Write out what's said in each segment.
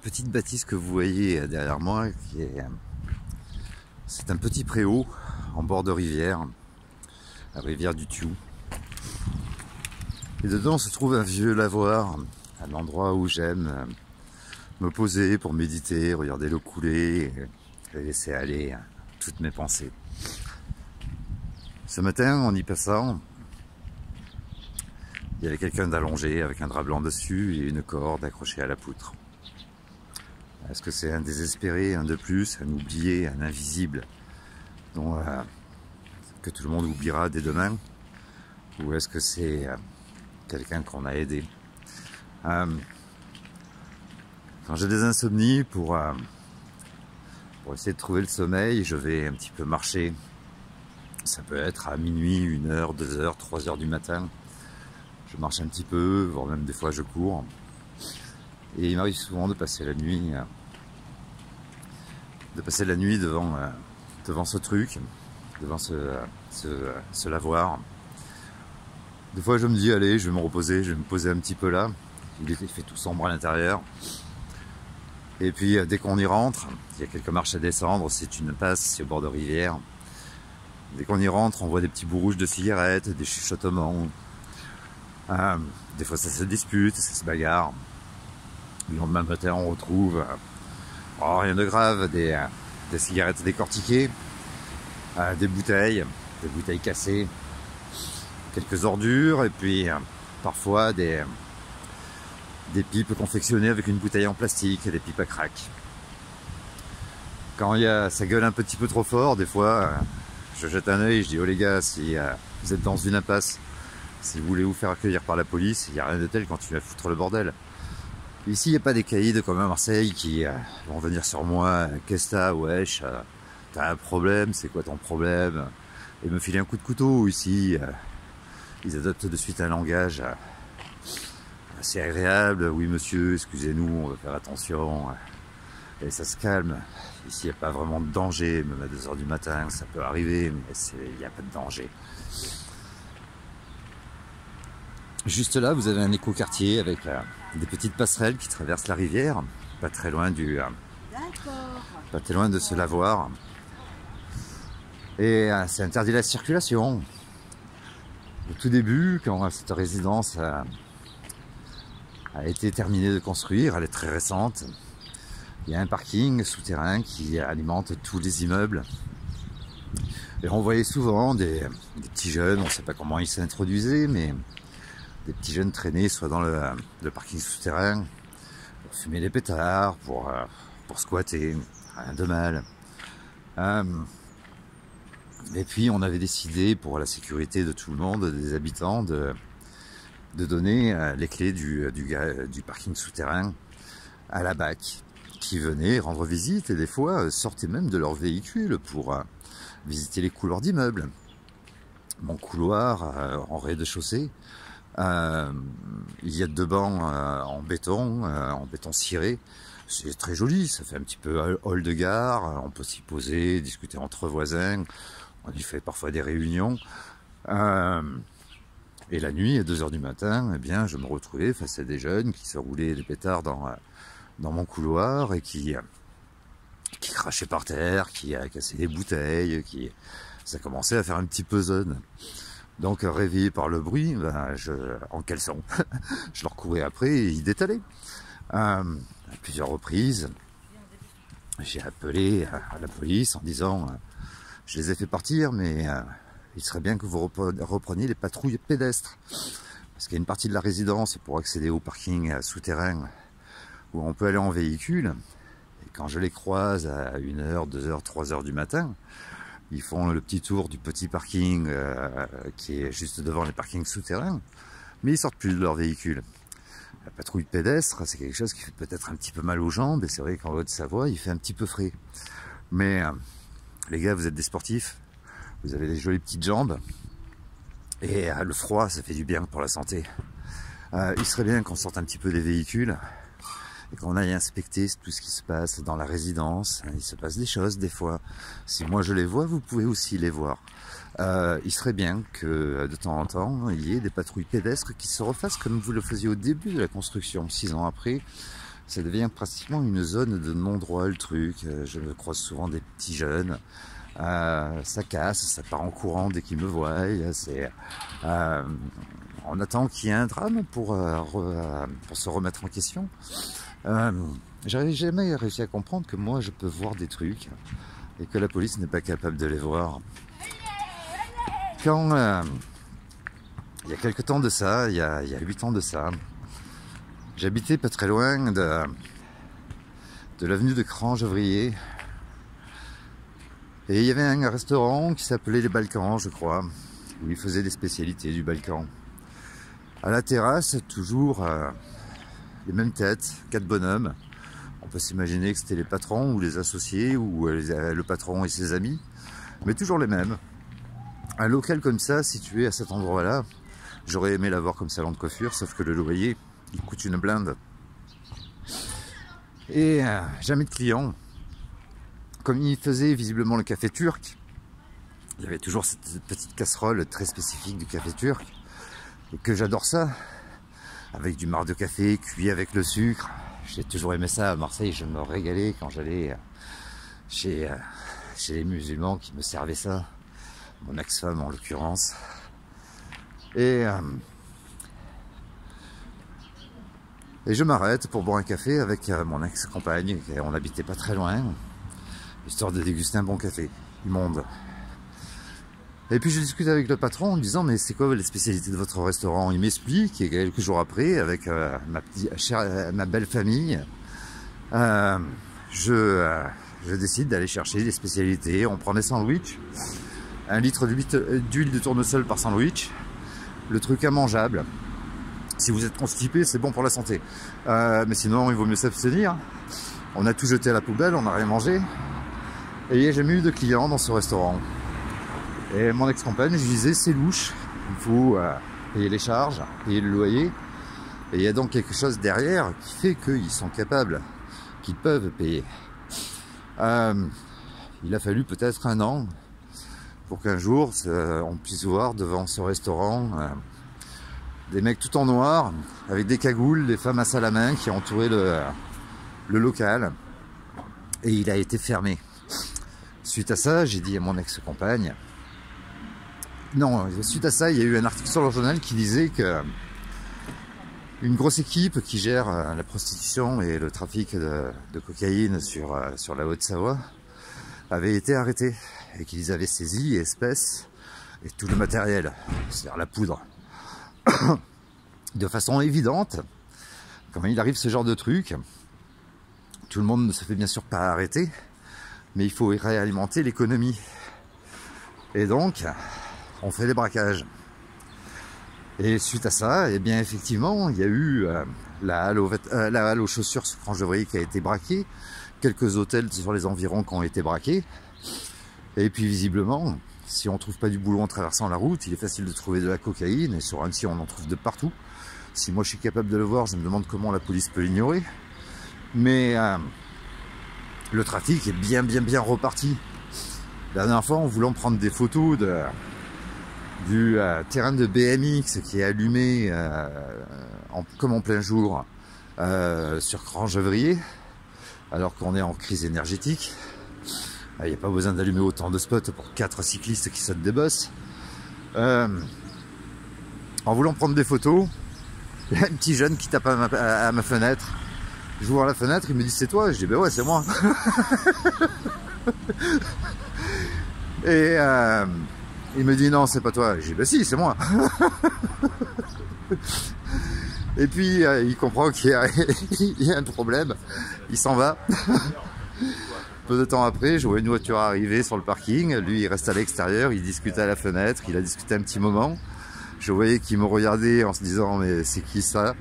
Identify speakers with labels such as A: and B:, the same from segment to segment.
A: petite bâtisse que vous voyez derrière moi, c'est un petit préau en bord de rivière, la rivière du Thioux. Et dedans se trouve un vieux lavoir, un endroit où j'aime me poser pour méditer, regarder l'eau couler et laisser aller toutes mes pensées. Ce matin, en y passant, il y avait quelqu'un d'allongé avec un drap blanc dessus et une corde accrochée à la poutre. Est-ce que c'est un désespéré, un de plus, un oublié, un invisible que tout le monde oubliera dès demain? Ou est-ce que c'est quelqu'un qu'on a aidé? Quand j'ai des insomnies, pour essayer de trouver le sommeil, je vais un petit peu marcher. Ça peut être à minuit, 1h, 2h, 3h du matin. Je marche un petit peu, voire même des fois je cours. Et il m'arrive souvent de passer la nuit, devant ce truc, devant ce lavoir. Des fois je me dis allez, je vais me reposer, je vais me poser un petit peu là. Il fait tout sombre à l'intérieur. Et puis dès qu'on y rentre, il y a quelques marches à descendre, c'est une passe, c'est au bord de rivière. Dès qu'on y rentre, on voit des petits bouts rouges de cigarettes, des chuchotements. Des fois ça se dispute, ça se bagarre. Le lendemain matin on retrouve, rien de grave, des cigarettes décortiquées, des bouteilles cassées, quelques ordures et puis parfois des pipes confectionnées avec une bouteille en plastique et des pipes à crack. Quand ça gueule un petit peu trop fort, des fois je jette un œil, je dis oh les gars, si vous êtes dans une impasse, si vous voulez vous faire accueillir par la police, il n'y a rien de tel quand tu vas foutre le bordel. Ici, il n'y a pas des caïds comme à Marseille qui vont venir sur moi. Qu'est-ce que t'as, wesh? T'as un problème? C'est quoi ton problème? Et me filer un coup de couteau. Ici, ils adoptent de suite un langage assez agréable. Oui, monsieur, excusez-nous, on va faire attention. Et ça se calme. Ici, il n'y a pas vraiment de danger. Même à 2h du matin, ça peut arriver, mais il n'y a pas de danger. Juste là, vous avez un écoquartier avec des petites passerelles qui traversent la rivière, pas très loin de ce lavoir. Et c'est interdit la circulation. Au tout début, quand cette résidence a été terminée de construire, elle est très récente, il y a un parking souterrain qui alimente tous les immeubles. Et on voyait souvent des petits jeunes, on ne sait pas comment ils s'introduisaient, mais des petits jeunes traînés soit dans le parking souterrain pour fumer des pétards, pour squatter, rien de mal. Et puis on avait décidé, pour la sécurité de tout le monde, des habitants, de donner les clés du parking souterrain à la BAC, qui venait rendre visite et des fois sortaient même de leur véhicule pour visiter les couloirs d'immeubles. Mon couloir en rez-de-chaussée, il y a 2 bancs en béton ciré. C'est très joli, ça fait un petit peu hall de gare, on peut s'y poser, discuter entre voisins, on y fait parfois des réunions. Et la nuit, à 2h du matin, eh bien, je me retrouvais face à des jeunes qui se roulaient des pétards dans mon couloir et qui crachaient par terre, qui cassaient des bouteilles, ça commençait à faire un petit peu zone. Donc réveillé par le bruit, en caleçon, je leur courais après et ils détalaient. À plusieurs reprises, j'ai appelé à la police en disant je les ai fait partir, mais il serait bien que vous repreniez les patrouilles pédestres. Parce qu'il y a une partie de la résidence pour accéder au parking souterrain où on peut aller en véhicule. Et quand je les croise à 1h, 2h, 3h du matin, ils font le petit tour du petit parking qui est juste devant les parkings souterrains, mais ils sortent plus de leur véhicule. La patrouille pédestre, c'est quelque chose qui fait peut-être un petit peu mal aux jambes, et c'est vrai qu'en Haute-Savoie, il fait un petit peu frais. Mais les gars, vous êtes des sportifs, vous avez des jolies petites jambes, et le froid, ça fait du bien pour la santé. Il serait bien qu'on sorte un petit peu des véhicules, et qu'on aille inspecter tout ce qui se passe dans la résidence. Il se passe des choses des fois. Si moi je les vois, vous pouvez aussi les voir. Il serait bien que de temps en temps, il y ait des patrouilles pédestres qui se refassent comme vous le faisiez au début de la construction. 6 ans après, Ça devient pratiquement une zone de non-droit le truc. Je croise souvent des petits jeunes. Ça casse, ça part en courant dès qu'ils me voient. On attend qu'il y ait un drame pour se remettre en question. J'avais jamais réussi à comprendre que moi je peux voir des trucs et que la police n'est pas capable de les voir. Quand il y a quelque temps de ça, il y a 8 ans de ça, j'habitais pas très loin de l'avenue de Cran-Gevrier. Et il y avait un restaurant qui s'appelait Les Balkans, je crois, où ils faisaient des spécialités du Balkan. À la terrasse, toujours les mêmes têtes, 4 bonhommes. On peut s'imaginer que c'était les patrons ou les associés ou le patron et ses amis, mais toujours les mêmes. Un local comme ça, situé à cet endroit-là, j'aurais aimé l'avoir comme salon de coiffure, sauf que le loyer, il coûte une blinde. Et jamais de clients. Comme il faisait visiblement le café turc, il y avait toujours cette petite casserole très spécifique du café turc, et que j'adore ça, avec du marc de café cuit avec le sucre. J'ai toujours aimé ça à Marseille, je me régalais quand j'allais chez les musulmans qui me servaient ça, mon ex-femme en l'occurrence. Et je m'arrête pour boire un café avec mon ex-compagne, on n'habitait pas très loin, histoire de déguster un bon café, immonde. Et puis je discute avec le patron en me disant, mais c'est quoi les spécialités de votre restaurant? Il m'explique, et quelques jours après, avec ma belle famille, je décide d'aller chercher des spécialités. On prend des sandwichs, 1 litre d'huile de tournesol par sandwich, le truc immangeable. Si vous êtes constipé, c'est bon pour la santé. Mais sinon, il vaut mieux s'abstenir. On a tout jeté à la poubelle, on n'a rien mangé. Et il n'y a jamais eu de clients dans ce restaurant. Et mon ex-compagne, je disais, c'est louche. Il faut payer les charges, payer le loyer. Et il y a donc quelque chose derrière qui fait qu'ils sont capables, qu'ils peuvent payer. Il a fallu peut-être 1 an pour qu'un jour, on puisse voir devant ce restaurant des mecs tout en noir, avec des cagoules, des femmes à salamins qui entouraient le local. Et il a été fermé. Suite à ça, j'ai dit à mon ex-compagne... Non, suite à ça, il y a eu un article sur le journal qui disait que une grosse équipe qui gère la prostitution et le trafic de cocaïne sur la Haute-Savoie avait été arrêtée et qu'ils avaient saisi espèces et tout le matériel, c'est-à-dire la poudre. De façon évidente, quand il arrive ce genre de truc, tout le monde ne se fait bien sûr pas arrêter, mais il faut réalimenter l'économie. Et donc, on fait des braquages. Et suite à ça, eh bien effectivement, il y a eu la halle aux chaussures sur Cran-Gevrier qui a été braquée, quelques hôtels sur les environs qui ont été braqués. Et puis visiblement, si on ne trouve pas du boulot en traversant la route, il est facile de trouver de la cocaïne, et sur Annecy on en trouve de partout. Si moi je suis capable de le voir, je me demande comment la police peut l'ignorer. Mais le trafic est bien reparti. La dernière fois, en voulant prendre des photos du terrain de BMX qui est allumé comme en plein jour sur Cran-Gevrier, alors qu'on est en crise énergétique. Il n'y a pas besoin d'allumer autant de spots pour 4 cyclistes qui sautent des bosses. En voulant prendre des photos, il y a un petit jeune qui tape à ma fenêtre. J'ouvre la fenêtre, il me dit c'est toi? Je dis ben ouais, c'est moi. Et il me dit non, c'est pas toi. Je dis ben si, c'est moi. Et puis il comprend qu'il y a un problème, il s'en va. Peu de temps après, je vois une voiture arriver sur le parking, lui il reste à l'extérieur, il discute à la fenêtre, il a discuté un petit moment. Je voyais qu'il me regardait en se disant mais c'est qui ça?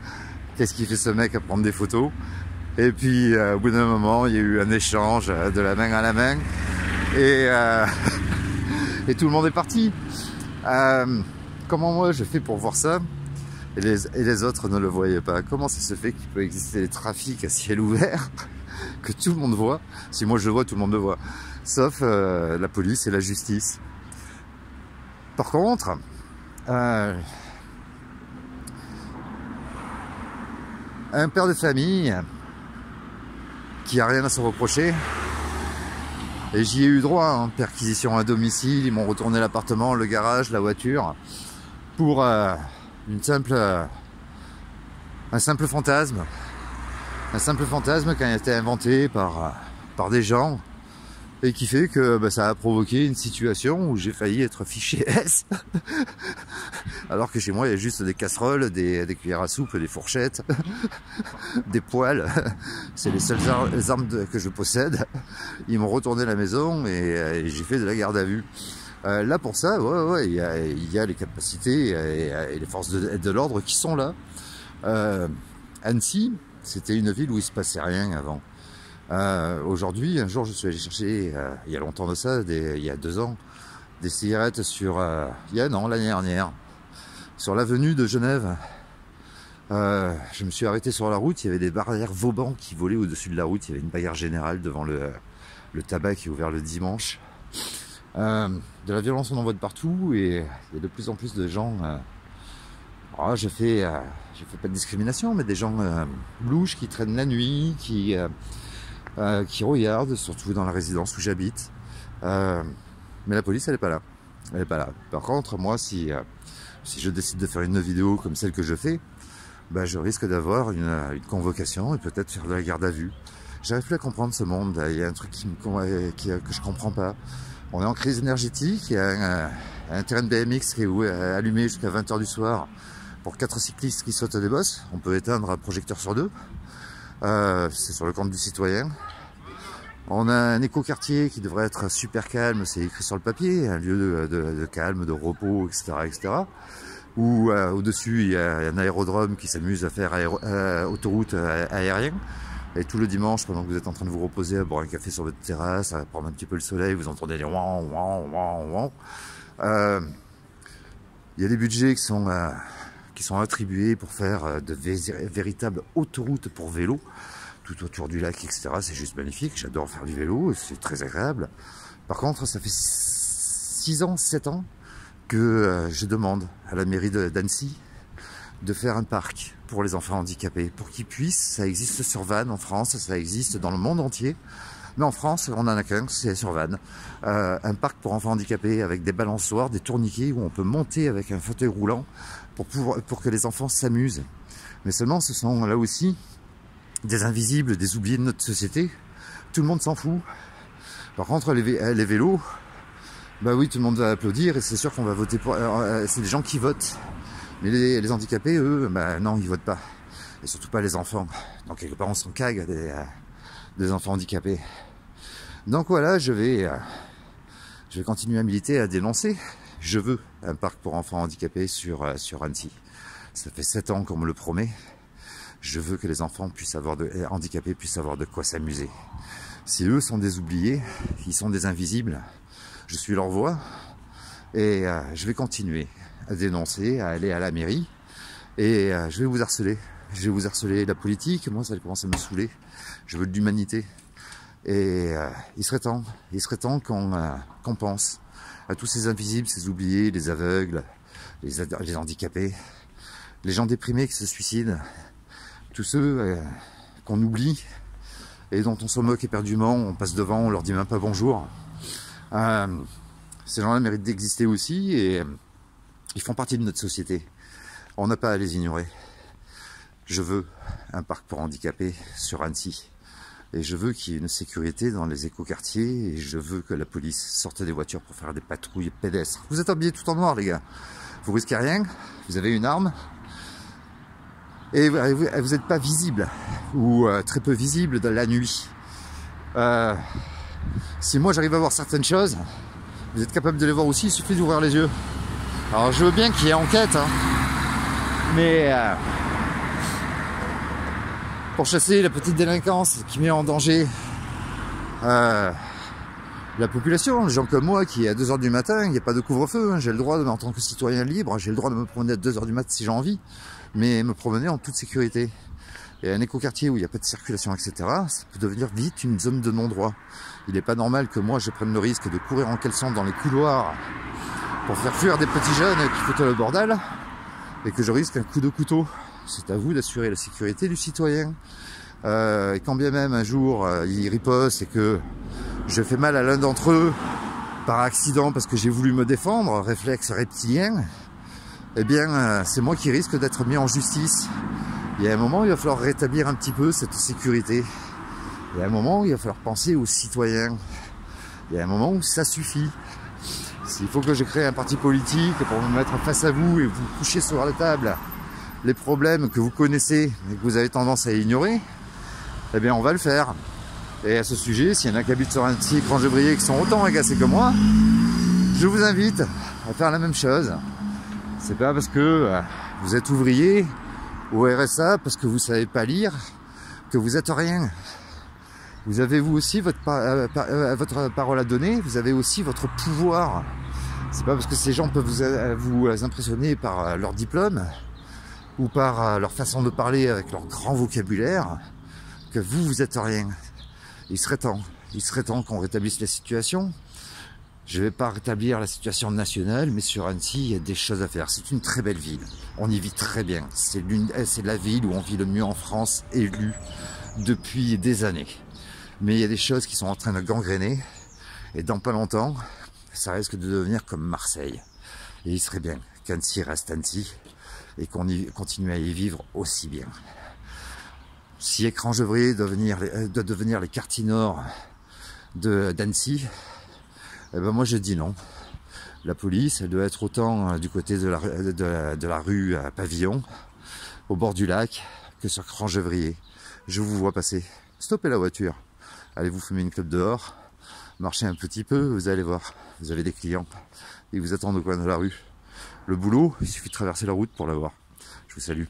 A: Qu'est-ce qu'il fait ce mec à prendre des photos? Et puis au bout d'un moment, il y a eu un échange de la main à la main et tout le monde est parti. Comment moi je fais pour voir ça et les autres ne le voyaient pas? Comment ça se fait qu'il peut exister des trafics à ciel ouvert que tout le monde voit? Si moi je le vois, tout le monde le voit, sauf la police et la justice. Par contre, un père de famille qui a rien à se reprocher. Et j'y ai eu droit, hein, perquisition à domicile, ils m'ont retourné l'appartement, le garage, la voiture, pour un simple fantasme. Un simple fantasme qui a été inventé par des gens et qui fait que ça a provoqué une situation où j'ai failli être fiché S. Alors que chez moi il y a juste des casseroles, des cuillères à soupe, des fourchettes, des poêles. C'est les seules armes que je possède. Ils m'ont retourné la maison et j'ai fait de la garde à vue. Là pour ça, il y a les capacités et les forces de l'ordre qui sont là. Annecy, c'était une ville où il se passait rien avant. Aujourd'hui, un jour, je suis allé chercher, il y a longtemps de ça, il y a 2 ans, des cigarettes sur, l'année dernière, sur l'avenue de Genève. Je me suis arrêté sur la route, il y avait des barrières Vauban qui volaient au-dessus de la route, il y avait une bagarre générale devant le tabac qui est ouvert le dimanche. De la violence on en voit de partout et il y a de plus en plus de gens... je fais pas de discrimination, mais des gens louches qui traînent la nuit, qui regardent, surtout dans la résidence où j'habite. Mais la police, elle est pas là. Elle est pas là. Par contre, moi, si je décide de faire une vidéo comme celle que je fais, je risque d'avoir une convocation et peut-être faire de la garde à vue. J'arrive plus à comprendre ce monde. Il y a un truc que je comprends pas. On est en crise énergétique. Il y a un terrain de BMX qui est allumé jusqu'à 20 h du soir. Pour 4 cyclistes qui sautent des bosses, on peut éteindre un projecteur sur 2. C'est sur le compte du citoyen. On a un écoquartier qui devrait être super calme, c'est écrit sur le papier, un lieu de calme, de repos, etc. etc. Où au-dessus il y a un aérodrome qui s'amuse à faire autoroute aérienne. Et tout le dimanche, pendant que vous êtes en train de vous reposer, à boire un café sur votre terrasse, à prendre un petit peu le soleil, vous entendez les ouan, ouan, ouan, ouan. Il y a des budgets qui sont attribués pour faire de véritables autoroutes pour vélo, tout autour du lac, etc. C'est juste magnifique, j'adore faire du vélo, c'est très agréable. Par contre, ça fait 6 ans, 7 ans que je demande à la mairie d'Annecy de faire un parc pour les enfants handicapés, pour qu'ils puissent, ça existe sur Vannes en France, ça existe dans le monde entier, mais en France, on en a qu'un, c'est sur Vannes. Un parc pour enfants handicapés avec des balançoires, des tourniquets où on peut monter avec un fauteuil roulant pour que les enfants s'amusent. Mais seulement, ce sont là aussi des invisibles, des oubliés de notre société. Tout le monde s'en fout. Par contre, les vélos, oui, tout le monde va applaudir et c'est sûr qu'on va voter pour... c'est des gens qui votent. Mais les handicapés, eux, non, ils votent pas. Et surtout pas les enfants. Donc quelque part, on s'en cague des enfants handicapés. Donc voilà, je vais continuer à militer, à dénoncer. Je veux un parc pour enfants handicapés sur Annecy. Ça fait 7 ans qu'on me le promet. Je veux que les enfants handicapés puissent avoir de quoi s'amuser. Si eux sont des oubliés, ils sont des invisibles, je suis leur voix. Et je vais continuer à dénoncer, à aller à la mairie. Et je vais vous harceler. Je vais vous harceler. La politique, moi, ça commence à me saouler. Je veux de l'humanité. Et il serait temps qu'on pense à tous ces invisibles, ces oubliés, les aveugles, les handicapés, les gens déprimés qui se suicident, tous ceux qu'on oublie et dont on se moque éperdument, on passe devant, on leur dit même pas bonjour. Ces gens-là méritent d'exister aussi et ils font partie de notre société. On n'a pas à les ignorer. Je veux un parc pour handicapés sur Annecy. Et je veux qu'il y ait une sécurité dans les écoquartiers et je veux que la police sorte des voitures pour faire des patrouilles pédestres. Vous êtes habillés tout en noir, les gars. Vous risquez rien, vous avez une arme et vous n'êtes pas visible ou très peu visible dans la nuit. Si moi j'arrive à voir certaines choses, vous êtes capable de les voir aussi, il suffit d'ouvrir les yeux. Alors je veux bien qu'il y ait enquête, hein, mais pour chasser la petite délinquance qui met en danger la population, les gens comme moi qui à 2 h du matin, il n'y a pas de couvre-feu, hein, j'ai le droit, en tant que citoyen libre, j'ai le droit de me promener à 2 h du matin si j'ai envie, mais me promener en toute sécurité. Et un écoquartier où il n'y a pas de circulation, etc., ça peut devenir vite une zone de non-droit. Il n'est pas normal que moi je prenne le risque de courir en caleçon dans les couloirs pour faire fuir des petits jeunes qui foutent le bordel et que je risque un coup de couteau. C'est à vous d'assurer la sécurité du citoyen. Et quand bien même un jour ils ripostent et que je fais mal à l'un d'entre eux par accident parce que j'ai voulu me défendre, réflexe reptilien, eh bien c'est moi qui risque d'être mis en justice. Il y a un moment où il va falloir rétablir un petit peu cette sécurité. Il y a un moment où il va falloir penser aux citoyens. Il y a un moment où ça suffit. S'il faut que je crée un parti politique pour me mettre face à vous et vous coucher sur la table les problèmes que vous connaissez et que vous avez tendance à ignorer, eh bien on va le faire. Et à ce sujet, s'il y en a qui habitent sur Annecy, Crangevrier, qui sont autant agacés que moi, je vous invite à faire la même chose. C'est pas parce que vous êtes ouvrier au RSA, parce que vous savez pas lire, que vous êtes rien. Vous avez vous aussi votre parole à donner, vous avez aussi votre pouvoir. C'est pas parce que ces gens peuvent vous impressionner par leur diplôme ou par leur façon de parler avec leur grand vocabulaire que vous êtes rien. Il serait temps qu'on rétablisse la situation. Je ne vais pas rétablir la situation nationale, mais sur Annecy, il y a des choses à faire. C'est une très belle ville. On y vit très bien. C'est la ville où on vit le mieux en France, élue depuis des années. Mais il y a des choses qui sont en train de gangréner. Et dans pas longtemps, ça risque de devenir comme Marseille. Et il serait bien qu'Annecy reste Annecy et qu'on continue à y vivre aussi bien. Si Crangevrier doit devenir les quartiers nord d'Annecy, eh ben moi je dis non. La police, elle doit être autant du côté de la rue à Pavillon, au bord du lac, que sur Crangevrier. Je vous vois passer. Stoppez la voiture. Allez vous fumer une clope dehors. Marchez un petit peu, vous allez voir. Vous avez des clients. Ils vous attendent au coin de la rue. Le boulot, il suffit de traverser la route pour l'avoir. Je vous salue.